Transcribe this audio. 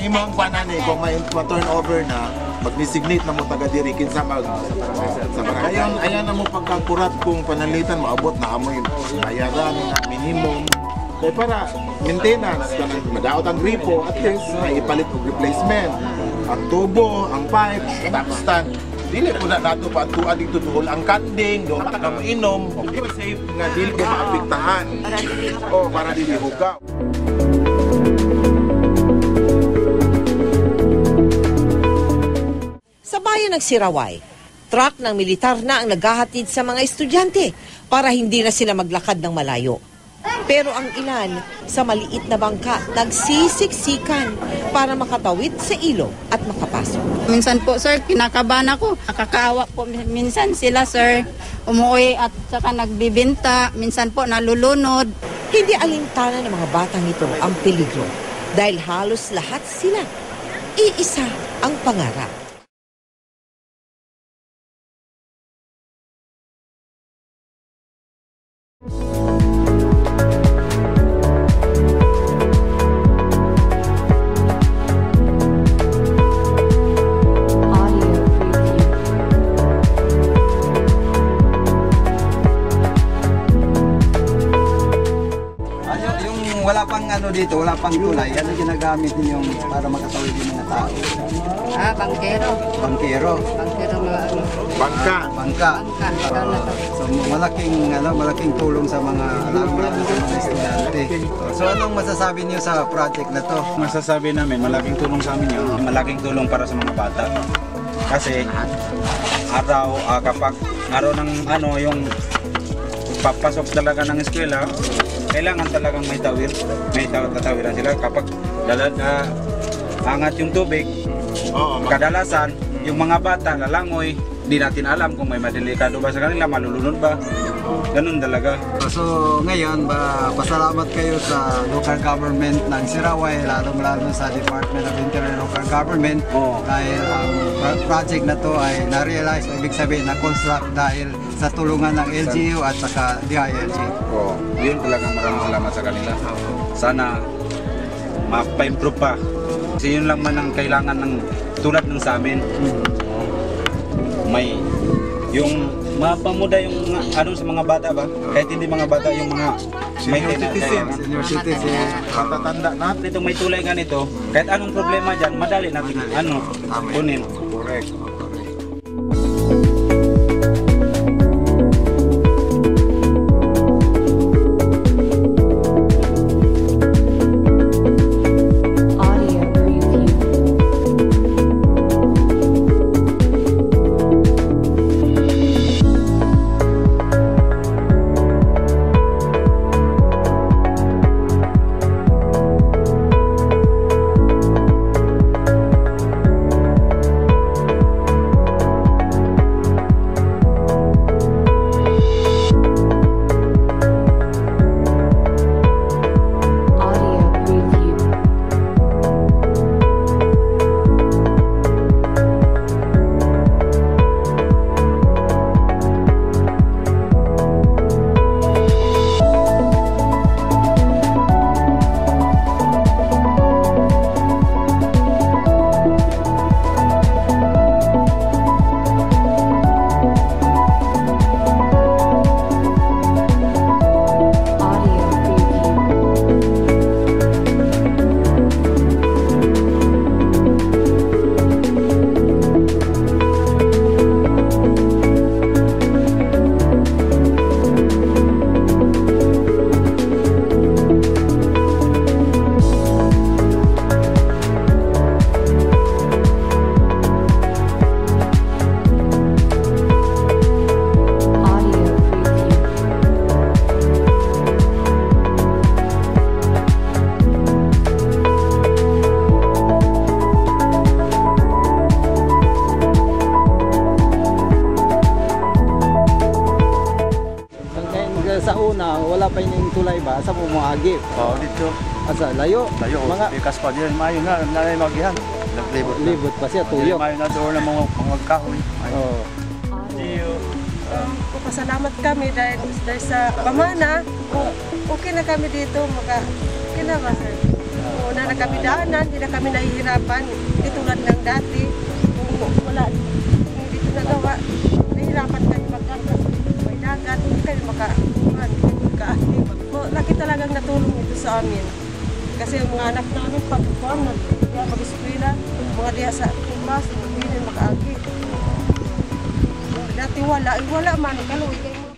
imong panani kung may turnover na mag-designate na mo taga diri kinsa mag sa barangay. Ayan na mo pagkakurat kung panalitan maabot na amoy bayaran na minimum. Kaya para maintenance kanang madaot ang gripo at least may ipalit og replacement. Ang tubo, ang pipe, tap stand. Dili ko na nato pa tuad dito duol ang kanding, do ka mo inom, okay safe nga dili ko maapektahan. Para dili hugaw. Sa bayan ng Sirawai, truck ng militar na ang naghahatid sa mga estudyante para hindi na sila maglakad ng malayo. Pero ang ilan sa maliit na bangka nagsisiksikan para makatawid sa ilog at makapasok. Minsan po sir, kinakabahan ako. Nakakaawa po minsan sila sir. Umuwi at saka nagbibinta. Minsan po nalulunod. Hindi alintana ng mga batang ito ang peligro dahil halos lahat sila iisa ang pangarap. Wala pang dito, wala pang tulay. Ano ginagamit ninyong para makatawid yung mga tao? Bangkero. Bangkero. Bangkero mga Bangka. Bangka. So malaking tulong sa mga estudyante. So anong masasabi niyo sa project na to? Masasabi namin, malaking tulong sa amin yun. Malaking tulong para sa mga bata. Kasi kapag araw ng yung papasok talaga ng eskwela, kailangan talagang may tawid. May tatawiran sila kapag angat yung tubig. Kadalasan, yung mga bata lalangoy, di natin alam kung may madelikado ba sa kanila, malulunod ba. Ganun talaga. So ngayon, pasalamat kayo sa local government ng Sirawai, lalo sa Department of Interior and Local Government. Dahil ang project na to ay na-realize, ibig sabihin na-construct dahil sa tulungan ng LGU at saka DILG. Yun talagang maraming salamat sa kanila. Sana mapa-improve pa. Kasi yun lang man ang kailangan ng tulad ng sa amin. May yung mapamuda yung sa mga bata ba? Kahit hindi mga bata, yung mga senior citizen, matatanda natin. Itong may tulay ganito, kahit anong problema dyan, madali natin kunin. Correct. wala pa yung tulay ba sa pumuagi? Oo, dito. Asa, layo? Layo, mga ikas pa din. Mayo na, nanay magihan. Naglibot pa siya, tuyo. Mayo na doon ng mga kahoy. Oo. Pasalamat kami dahil sa pamana, okay na kami dito, okay na ba sir? Una na kami daanan, hindi na kami nahihirapan. Hindi tulad ng dati. Kung wala, hindi ito nagawa. Nahihirapan kayo magkargas. May dagat, hindi kayo makakuhan. Laki talagang natulong ito sa amin. Kasi yung mga anak namin, pag-kuhan, mag-eskwela, mga diya sa tumbas, hindi rin makaagi. Dati wala man, kaluwi kayo.